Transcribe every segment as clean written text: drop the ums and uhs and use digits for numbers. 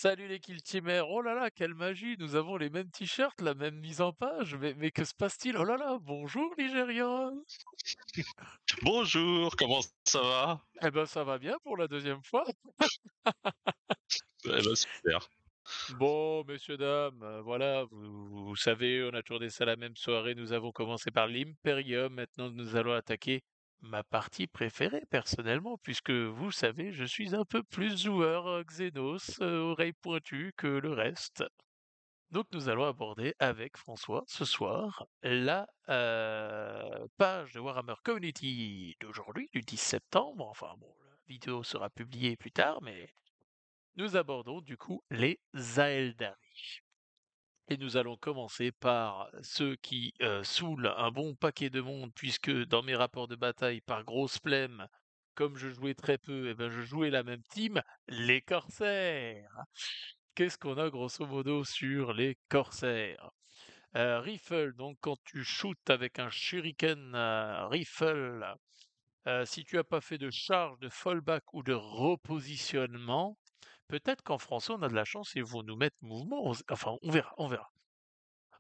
Salut les Kiltimers! Oh là là, quelle magie! Nous avons les mêmes t-shirts, la même mise en page, mais que se passe-t-il? Oh là là, bonjour Nigérian! Bonjour, comment ça va? Eh ben ça va bien pour la deuxième fois. Eh ben super. Bon, messieurs, dames, voilà, vous savez, on a tourné ça la même soirée, nous avons commencé par l'Imperium, maintenant nous allons attaquer ma partie préférée personnellement, puisque vous savez, je suis un peu plus joueur Xenos, oreille pointue que le reste. Donc nous allons aborder avec François ce soir la page de Warhammer Community d'aujourd'hui, du 10 septembre. Enfin bon, la vidéo sera publiée plus tard, mais nous abordons du coup les Aeldari. Et nous allons commencer par ceux qui saoulent un bon paquet de monde, puisque dans mes rapports de bataille, par grosse flemme, comme je jouais très peu, et ben je jouais la même team, les corsaires. Qu'est-ce qu'on a grosso modo sur les corsaires? Rifle, donc quand tu shootes avec un shuriken rifle, si tu as pas fait de charge, de fallback ou de repositionnement, peut-être qu'en français on a de la chance et ils vont nous mettre mouvement. Enfin, on verra, on verra.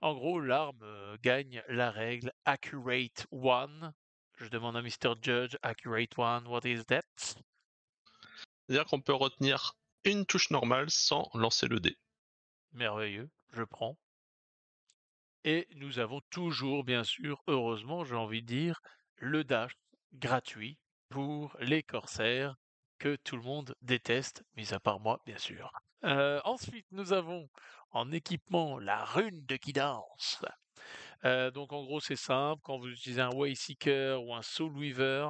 En gros, l'arme gagne la règle Accurate One. Je demande à Mister Judge, Accurate One, what is that? C'est-à-dire qu'on peut retenir une touche normale sans lancer le dé. Merveilleux, je prends. Et nous avons toujours, bien sûr, heureusement, j'ai envie de dire, le dash gratuit pour les corsaires que tout le monde déteste, mis à part moi, bien sûr. Ensuite, nous avons en équipement la rune de guidance. Donc en gros, c'est simple, quand vous utilisez un Wayseeker ou un Soulweaver,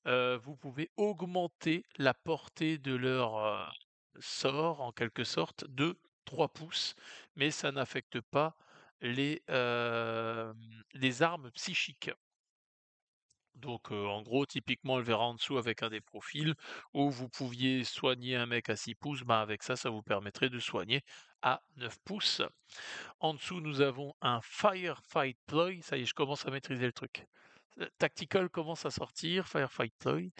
vous pouvez augmenter la portée de leur sort, en quelque sorte, de 3 pouces, mais ça n'affecte pas les armes psychiques. Donc en gros, typiquement, elle verra en dessous avec un des profils où vous pouviez soigner un mec à 6 pouces, bah, avec ça, ça vous permettrait de soigner à 9 pouces. En dessous, nous avons un Firefight Ploy. Ça y est, je commence à maîtriser le truc. Tactical commence à sortir, Firefight Ploy.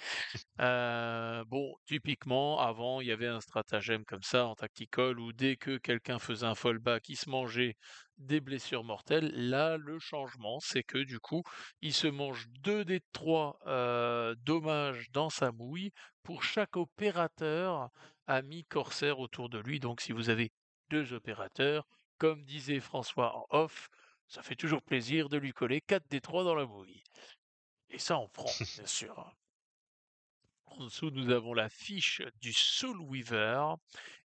Bon, typiquement, avant, il y avait un stratagème comme ça en tactical où dès que quelqu'un faisait un fallback, il se mangeait des blessures mortelles. Là, le changement, c'est que du coup, il se mange 2 des 3 dommages dans sa mouille pour chaque opérateur ami corsaire autour de lui. Donc, si vous avez 2 opérateurs, comme disait François en off, ça fait toujours plaisir de lui coller 4 des 3 dans la mouille. Et ça, on prend, bien sûr. En dessous, nous avons la fiche du Soul Weaver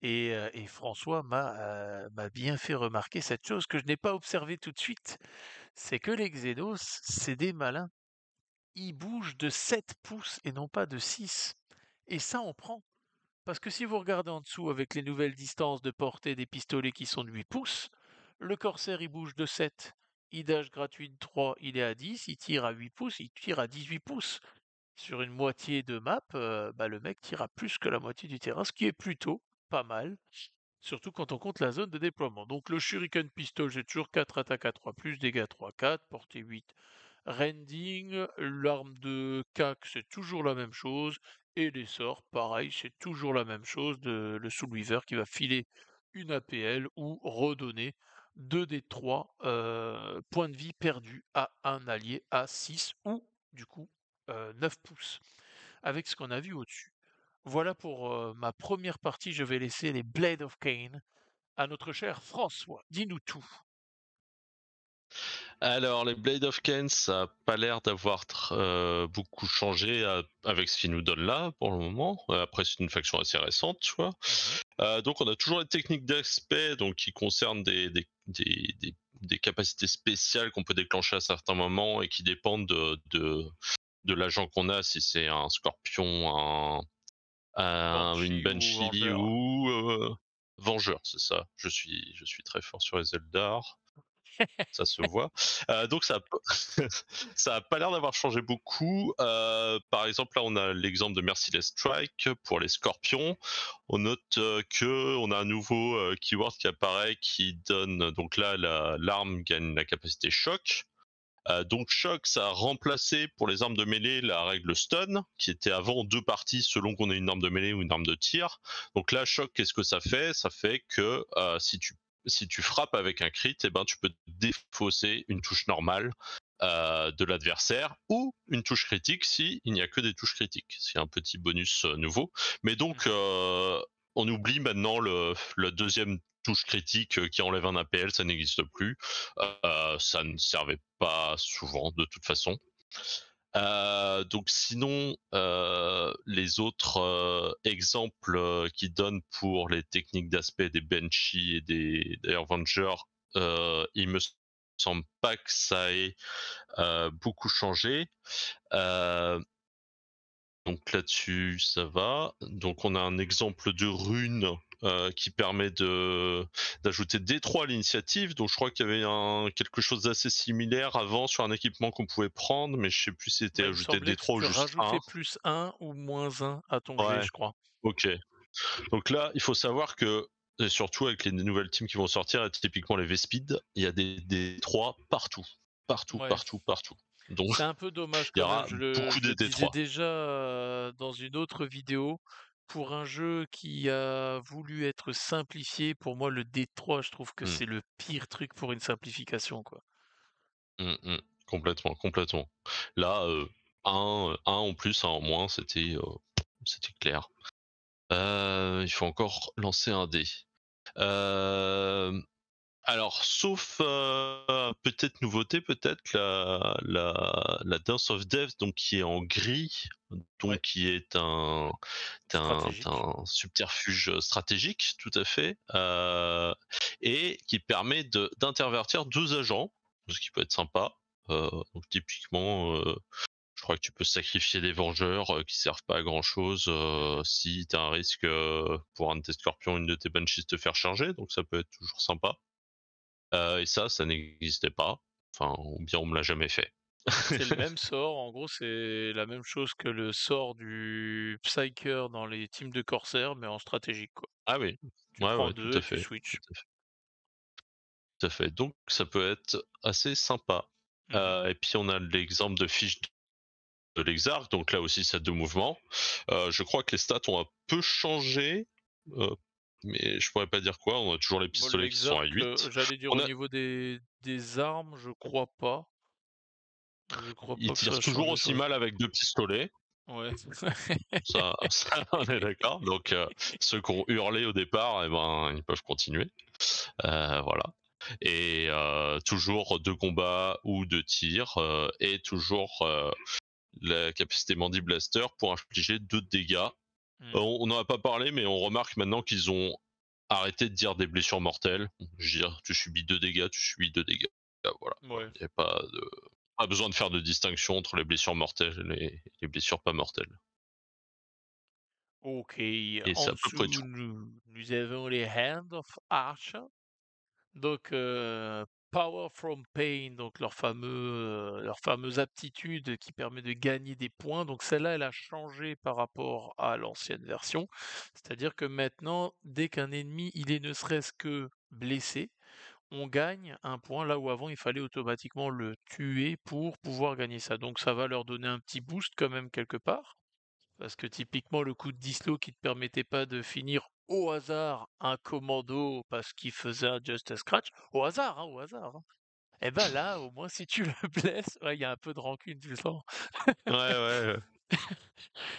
et François m'a bien fait remarquer cette chose que je n'ai pas observée tout de suite, c'est que les Xenos, c'est des malins. Ils bougent de 7 pouces et non pas de 6. Et ça, on prend. Parce que si vous regardez en dessous avec les nouvelles distances de portée des pistolets qui sont de 8 pouces, le Corsair il bouge de 7. Il dash gratuit de 3, il est à 10, il tire à 8 pouces, il tire à 18 pouces. Sur une moitié de map, bah, le mec tire à plus que la moitié du terrain, ce qui est plutôt pas mal, surtout quand on compte la zone de déploiement. Donc le Shuriken Pistol, j'ai toujours 4 attaques à 3+, dégâts 3-4, portée 8. Rending, l'arme de CAC, c'est toujours la même chose, et les sorts, pareil, c'est toujours la même chose, le Soulweaver qui va filer une APL ou redonner 2 des 3 points de vie perdus à un allié à 6 ou du coup 9 pouces, avec ce qu'on a vu au-dessus. Voilà pour ma première partie, je vais laisser les Blade of Cain à notre cher François. Dis-nous tout. Alors, les Blade of Cain, ça a pas l'air d'avoir beaucoup changé avec ce qu'ils nous donnent là pour le moment. Après, c'est une faction assez récente, tu vois. Mhm. Donc, on a toujours les techniques d'aspect, donc qui concernent des capacités spéciales qu'on peut déclencher à certains moments et qui dépendent de l'agent qu'on a, si c'est un scorpion, une Banshee ou banshee Vengeur. ou vengeur, c'est ça. Je suis très fort sur les Eldar. Ça se voit. Donc ça a, ça a pas l'air d'avoir changé beaucoup. Par exemple, là, on a l'exemple de Merciless Strike pour les Scorpions. On note que on a un nouveau keyword qui apparaît qui donne donc là l'arme gagne la capacité choc. Donc choc, ça a remplacé pour les armes de mêlée la règle stun, qui était avant 2 parties selon qu'on ait une arme de mêlée ou une arme de tir. Donc là, choc, qu'est-ce que ça fait? Ça fait que, si tu frappes avec un crit, et ben, tu peux défausser une touche normale, de l'adversaire ou une touche critique si il n'y a que des touches critiques. C'est un petit bonus, nouveau. Mais donc, Mmh. on oublie maintenant le 2e touche critique, qui enlève un APL, ça n'existe plus. Ça ne servait pas souvent de toute façon. Donc sinon, les autres, exemples, qu'ils donnent pour les techniques d'aspect des Banshee et des Avengers, il me semble pas que ça ait, beaucoup changé. Heu, donc là-dessus, ça va. Donc on a un exemple de rune, qui permet d'ajouter D3 à l'initiative. Donc je crois qu'il y avait quelque chose d'assez similaire avant sur un équipement qu'on pouvait prendre, mais je sais plus si c'était Ouais, il me ajouté semblait que D3 ou tu juste 1. rajoutais +1 ou -1 à ton jet, Ouais, je crois. OK. Donc là, il faut savoir que, et surtout avec les nouvelles teams qui vont sortir, et typiquement les V-Speed, il y a des D3 partout. Partout, Ouais, partout, partout. Donc c'est un peu dommage il y quand même. aura beaucoup Je de le disais D3. déjà, dans une autre vidéo, pour un jeu qui a voulu être simplifié, pour moi le D3, je trouve que Mmh. c'est le pire truc pour une simplification, quoi. Mmh mh. Complètement, complètement. Là, 1 en plus, 1 en moins, c'était clair. Il faut encore lancer un dé. Hem, alors sauf, peut-être nouveauté, peut-être la Dance of Death, donc qui est en gris, Ouais, donc qui est stratégique. un subterfuge stratégique, tout à fait, et qui permet d'intervertir 2 agents, ce qui peut être sympa. Donc typiquement, je crois que tu peux sacrifier des vengeurs, qui servent pas à grand chose, Mmh. si tu as un risque, pour un de tes scorpions, une de tes banshees te faire charger, donc ça peut être toujours sympa. Et ça n'existait pas, enfin, ou bien on me l'a jamais fait. C'est le même sort, en gros, c'est la même chose que le sort du Psyker dans les teams de corsaires, mais en stratégique, quoi. Ah oui, Tu ouais, prends ouais, tout 2 à et tu fait, switches. tout à fait. Donc ça peut être assez sympa. Mmh. Et puis on a l'exemple de fiche de l'Exarch, donc là aussi c'est 2 mouvements. Je crois que les stats ont un peu changé, heu, mais je pourrais pas dire quoi. On a toujours les Moi, pistolets qui sont à l'exarch, 8. j'allais dire On au a niveau des armes, je crois pas. Je crois Ils pas que ça tirent a toujours changé sur aussi les mal avec 2 pistolets. ouais. Ça on est d'accord. Donc ceux qui ont hurlé au départ, et ben, ils peuvent continuer. Voilà. Et toujours 2 combats ou 2 tirs, et toujours, la capacité Mandy Blaster pour infliger 2 dégâts. Mmh. On n'en a pas parlé, mais on remarque maintenant qu'ils ont arrêté de dire des blessures mortelles. Je veux dire, tu subis 2 dégâts, tu subis 2 dégâts. Voilà. Ouais. Il y a pas besoin de faire de distinction entre les blessures mortelles et les blessures pas mortelles. OK. Et c'est En à peu près dessous, tout. nous avons les Hand of Archer. Donc, Power from Pain, donc leur fameuse aptitude qui permet de gagner des points. Donc celle-là, elle a changé par rapport à l'ancienne version. C'est-à-dire que maintenant, dès qu'un ennemi, il est ne serait-ce que blessé, on gagne un point, là où avant il fallait automatiquement le tuer pour pouvoir gagner ça. Donc ça va leur donner un petit boost quand même quelque part. Parce que typiquement le coup de Dislo qui te permettait pas de finir au hasard un commando parce qu'il faisait un just a scratch, au hasard, hein. Et ben là, au moins si tu le blesses, ouais, il y a un peu de rancune, tu le sens. Ouais, ouais,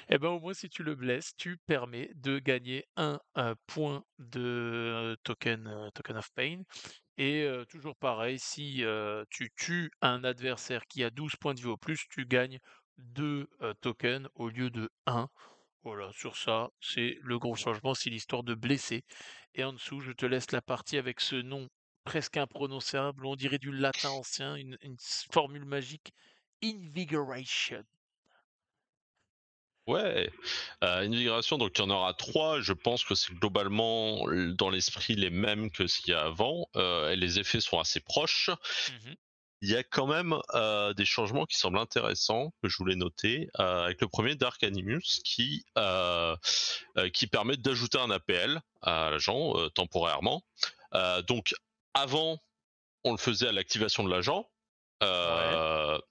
Et ben au moins si tu le blesses, tu permets de gagner un point de token of pain. Et toujours pareil, si tu tues un adversaire qui a 12 points de vie au plus, tu gagnes 2 tokens au lieu de un. Voilà, sur ça, c'est le gros changement, c'est l'histoire de blesser. Et en dessous, je te laisse la partie avec ce nom presque imprononçable, on dirait du latin ancien, une formule magique, Invigoration. ouais. Une migration, donc il y en aura 3. Je pense que c'est globalement dans l'esprit les mêmes que ce qu'il y a avant, et les effets sont assez proches. Mmh. Il y a quand même, des changements qui semblent intéressants, que je voulais noter, avec le premier Dark Animus qui permet d'ajouter un APL à l'agent, temporairement. Donc avant, on le faisait à l'activation de l'agent. Ouais. Heu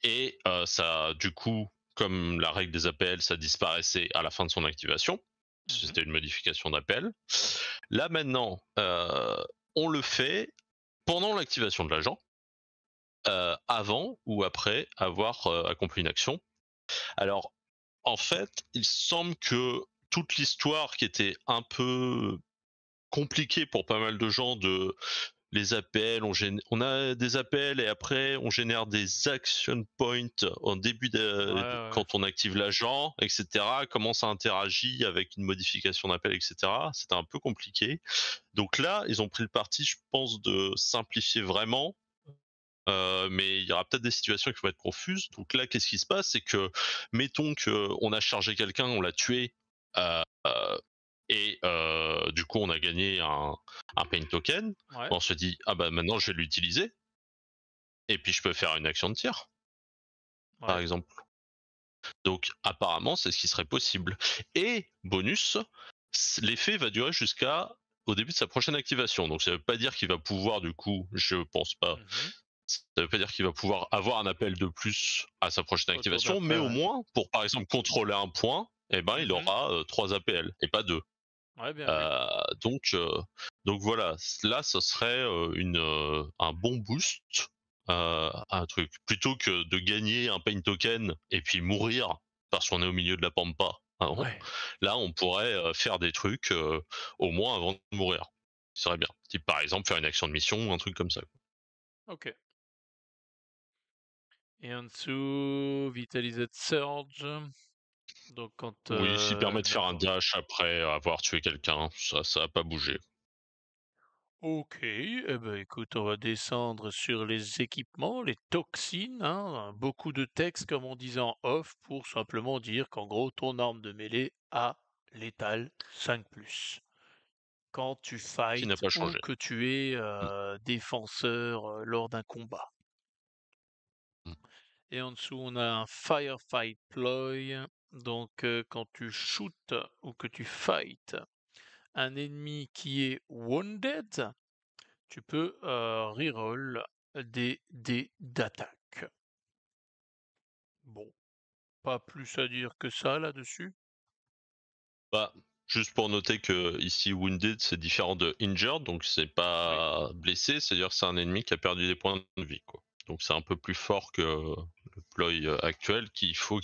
et ça du coup, comme la règle des APL, ça disparaissait à la fin de son activation, parce que Mmh. c'était une modification d'appel. Là maintenant, on le fait pendant l'activation de l'agent, avant ou après avoir, accompli une action. Alors, en fait, il semble que toute l'histoire qui était un peu compliquée pour pas mal de gens de les appels, on a des appels et après on génère des action points en début Ouais, ouais. quand on active l'agent, etc. Comment ça interagit avec une modification d'appel, etc. C'était un peu compliqué. Donc là, ils ont pris le parti, je pense, de simplifier vraiment. Mais il y aura peut-être des situations qui vont être confuses. Donc là, qu'est-ce qui se passe? C'est que, mettons qu'on a chargé quelqu'un, on l'a tué, euh, euh, et du coup on a gagné un pain token. Ouais. On se dit, ah bah maintenant je vais l'utiliser, et puis je peux faire une action de tir, par Ouais. exemple. Donc apparemment, c'est ce qui serait possible. Et bonus, l'effet va durer jusqu'à au début de sa prochaine activation. Donc ça veut pas dire qu'il va pouvoir, du coup, je pense pas, Mmh. ça veut pas dire qu'il va pouvoir avoir un appel de plus à sa prochaine Au tour activation, mais d'après, au ouais. moins, pour par exemple contrôler un point, eh ben, il Mmh. aura 3 APL et pas 2. Ouais, bien vu. Euh, donc, euh, donc voilà, là, ce serait un bon boost, un truc. Plutôt que de gagner un pain token et puis mourir parce qu'on est au milieu de la pampa avant, Ouais. là, on pourrait faire des trucs au moins avant de mourir. Ce serait bien. Type par exemple faire une action de mission, un truc comme ça. OK. Et en dessous, Vitalized Surge. Donc quand, Oui, ce qui permet de faire un d'accord. dash après avoir tué quelqu'un, ça a pas bougé. OK, eh ben, écoute, on va descendre sur les équipements, les toxines, hein, beaucoup de texte comme on disait en off pour simplement dire qu'en gros ton arme de mêlée a létal 5+. Quand tu Qui n'a fights pas ou changé. que tu es, Mm, défenseur, lors d'un combat. mm. Et en dessous on a un Firefight Ploy, donc quand tu shootes ou que tu fights un ennemi qui est wounded, tu peux, reroll des dés d'attaque. Bon, pas plus à dire que ça là-dessus? Bah, juste pour noter que ici wounded c'est différent de injured, donc c'est Oui, pas blessé, c'est-à-dire que c'est un ennemi qui a perdu des points de vie, quoi. Donc c'est un peu plus fort que le ploy actuel, qu'il faut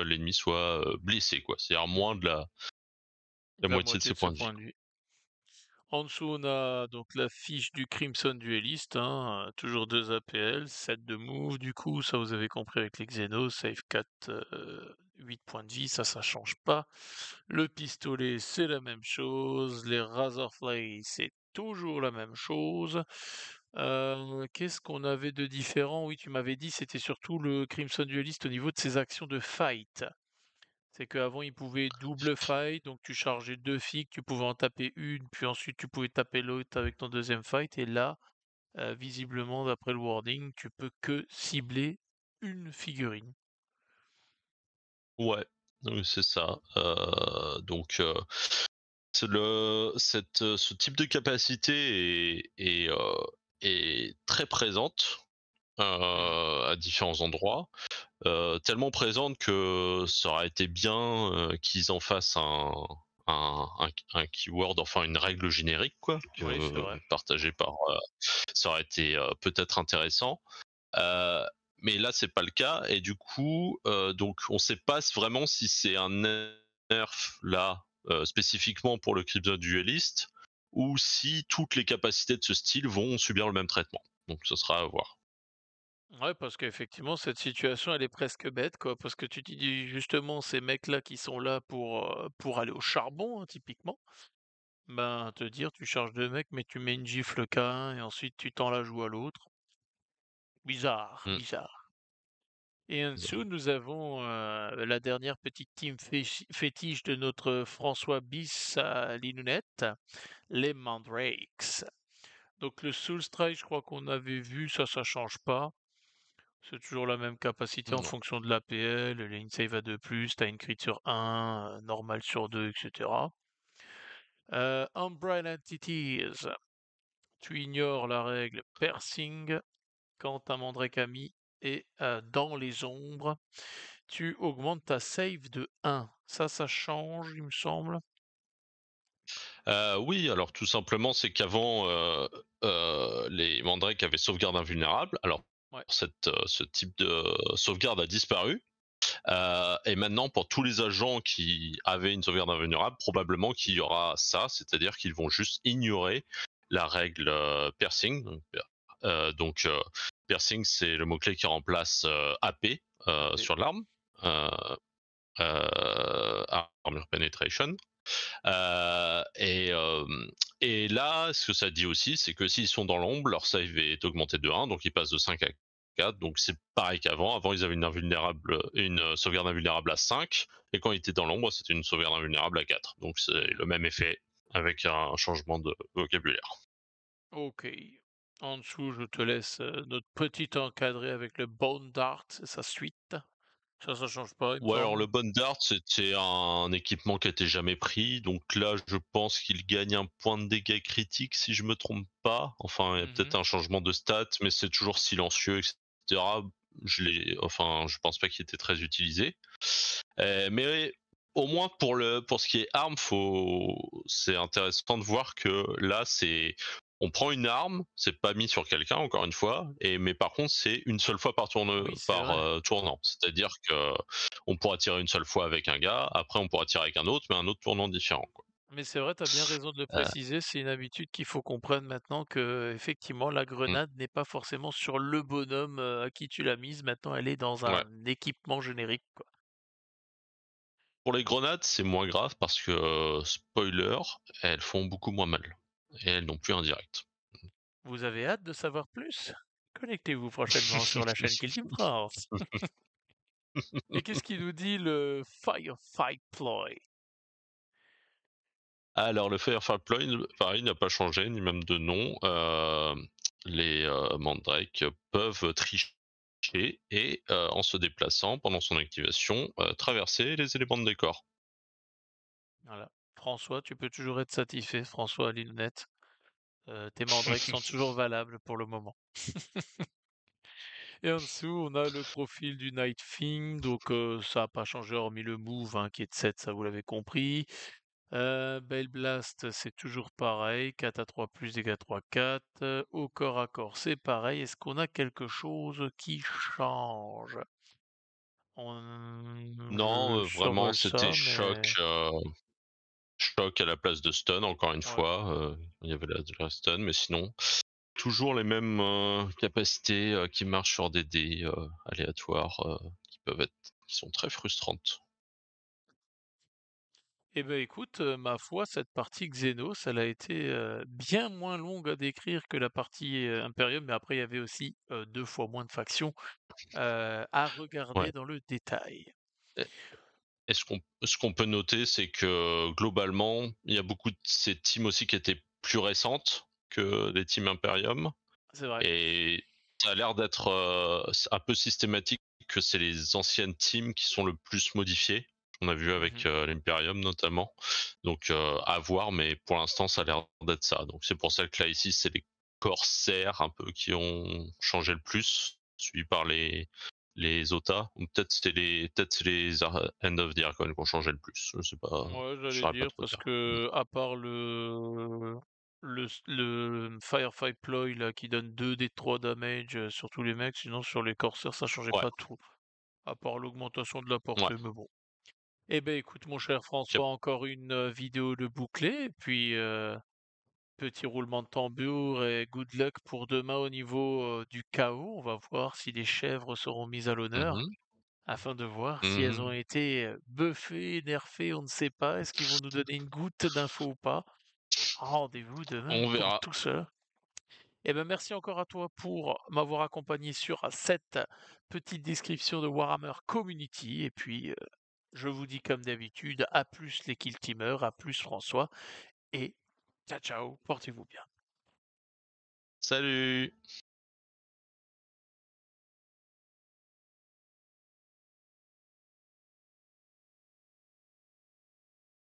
l'ennemi soit blessé, quoi. C'est-à-dire moins de la la moitié de moitié ses de ce points de vie. point de vue. En dessous, on a donc la fiche du Crimson Duelist, hein, toujours 2 APL, 7 de move du coup, ça vous avez compris avec les Xenos, save 4, 8 points de vie, ça change pas. Le pistolet, c'est la même chose, les Razorfly, c'est toujours la même chose. Qu'est-ce qu'on avait de différent? Oui, tu m'avais dit, c'était surtout le Crimson Duelist au niveau de ses actions de fight. C'est qu'avant, il pouvait double fight, donc tu chargeais 2 figues, tu pouvais en taper une, puis ensuite tu pouvais taper l'autre avec ton deuxième fight. Et là, visiblement, d'après le wording, tu peux que cibler une figurine. Ouais, oui, c'est ça. Ce type de capacité est très présente Mmh. à différents endroits. Tellement présente que ça aurait été bien qu'ils en fassent un keyword, enfin une règle générique, quoi, Oui, c'est vrai. partagée par. Ça aurait été peut-être intéressant. Euh, mais là, c'est pas le cas, et du coup, donc on sait pas vraiment si c'est un nerf là spécifiquement pour le Crypto Duelist, ou si toutes les capacités de ce style vont subir le même traitement. Donc ce sera à voir. Ouais, parce qu'effectivement, cette situation, elle est presque bête, quoi. Parce que tu te dis justement, ces mecs-là qui sont là pour aller au charbon, hein, typiquement, ben, te dire, tu charges 2 mecs, mais tu mets une gifle qu'à un et ensuite tu tends la joue à l'autre. Bizarre, Mm. bizarre. Et en dessous, nous avons la dernière petite team fétiche de notre François Bis à Linounette, les Mandrakes. Donc le Soul Strike, je crois qu'on avait vu, ça change pas. C'est toujours la même capacité en Ouais. fonction de l'APL, les insave à 2+, t'as une crit sur 1, normal sur 2, etc. Umbrella Entities, tu ignores la règle Piercing, quand un Mandrake ami est, dans les ombres, tu augmentes ta save de 1. Ça change, il me semble? Oui, alors tout simplement, c'est qu'avant, les mandrakes avaient sauvegarde invulnérable. Alors Ouais, ce type de sauvegarde a disparu. Et maintenant, pour tous les agents qui avaient une sauvegarde invulnérable, probablement qu'il y aura ça, c'est-à-dire qu'ils vont juste ignorer la règle piercing. Donc, piercing, c'est le mot-clé qui remplace AP AP. sur l'arme, euh, Armor Penetration. Et là, ce que ça dit aussi, c'est que s'ils sont dans l'ombre, leur save est augmenté de 1, donc ils passent de 5 à 4. Donc c'est pareil qu'avant. Avant, ils avaient une sauvegarde invulnérable à 5, et quand ils étaient dans l'ombre, c'était une sauvegarde invulnérable à 4. Donc c'est Mmh. le même effet avec un changement de vocabulaire. OK. En dessous, je te laisse, notre petit encadré avec le Bone Dart et sa suite. Ça change pas, il me Ouais, alors semble? le Bone Dart, c'était un équipement qui était jamais pris, donc là, je pense qu'il gagne un point de dégâts critique si je me trompe pas. Enfin, il y a peut-être Mmh. un changement de stats, mais c'est toujours silencieux, etc. Je pense pas qu'il était très utilisé. Mais au moins pour ce qui est arme, c'est intéressant de voir que là, on prend une arme, c'est pas mis sur quelqu'un encore une fois, mais par contre c'est une seule fois Oui, c'est par vrai. tournant. C'est-à-dire que on pourra tirer une seule fois avec un gars, après on pourra tirer avec un autre, mais un autre tournant différent, quoi. Mais c'est vrai, tu as bien raison de le Euh, préciser, c'est une habitude qu'il faut qu'on prenne maintenant que effectivement la mm, grenade n'est pas forcément sur le bonhomme, à qui tu l'as mise, maintenant elle est dans ouais. un équipement générique, quoi. Pour les grenades, c'est moins grave parce que spoiler, elles font beaucoup moins mal et elles n'ont plus un direct. Vous avez hâte de savoir plus? Connectez-vous prochainement sur la chaîne Team France. Et qu'est-ce qu'il nous dit le Firefight Ploy? Alors le Firefly Ploy, pareil, n'a pas changé, ni même de nom. Les mandrakes peuvent tricher et en se déplaçant pendant son activation, traverser les éléments de décor. Voilà. François, tu peux toujours être satisfait, François Linnet. Tes mandrakes sont toujours valables pour le moment. Et en dessous, on a le profil du Night Thing, donc ça a pas changé hormis le move, hein, qui est de 7, ça vous l'avez compris. Bale Blast, c'est toujours pareil, 4 à 3 plus dégâts 3-4. Au corps à corps, c'est pareil. Est-ce qu'on a quelque chose qui change? Non, Je vraiment, survole c'était ça, mais choc à la place de stun, encore une ouais. fois. Il y avait la stun, mais sinon, toujours les mêmes capacités qui marchent sur des dés aléatoires qui sont très frustrantes. Eh ben écoute, ma foi, cette partie Xenos, elle a été, bien moins longue à décrire que la partie, Imperium, mais après il y avait aussi, 2 fois moins de factions, à regarder Ouais. dans le détail. Et ce qu'on peut noter, c'est que globalement, il y a beaucoup de ces teams aussi qui étaient plus récentes que les teams Imperium. C'est vrai. Et ça a l'air d'être un peu systématique que c'est les anciennes teams qui sont le plus modifiées. On a vu avec Mmh. l'Imperium notamment. Donc à voir, mais pour l'instant, ça a l'air d'être ça. Donc c'est pour ça que là, ici, c'est les corsaires un peu qui ont changé le plus, suivi par les OTA. Ou peut-être c'est les End of the Archon qui ont changé le plus. Je sais pas, Ouais, je j'allais saurais pas dire trop parce dire. Mm. que à part le Firefight Ploy là qui donne 2 des 3 damage, sur tous les mecs, sinon sur les corsaires ça changeait Ouais, pas tout, à part l'augmentation de la ouais. portée, mais bon. Eh ben écoute mon cher Yep. François, encore une, vidéo de bouclée et puis, petit roulement de tambour et good luck pour demain au niveau, du chaos. On va voir si les chèvres seront mises à l'honneur Mhm. afin de voir si elles ont Mhm. été, buffées, nerfées, on ne sait pas. Est-ce qu'ils vont nous donner une goutte d'infos ou pas? Rendez-vous demain On pour verra. tout cela. Eh ben, merci encore à toi pour m'avoir accompagné sur cette petite description de Warhammer Community et puis, je vous dis comme d'habitude, à plus les Kill Teamers, à plus François et ciao ciao, portez-vous bien. Salut!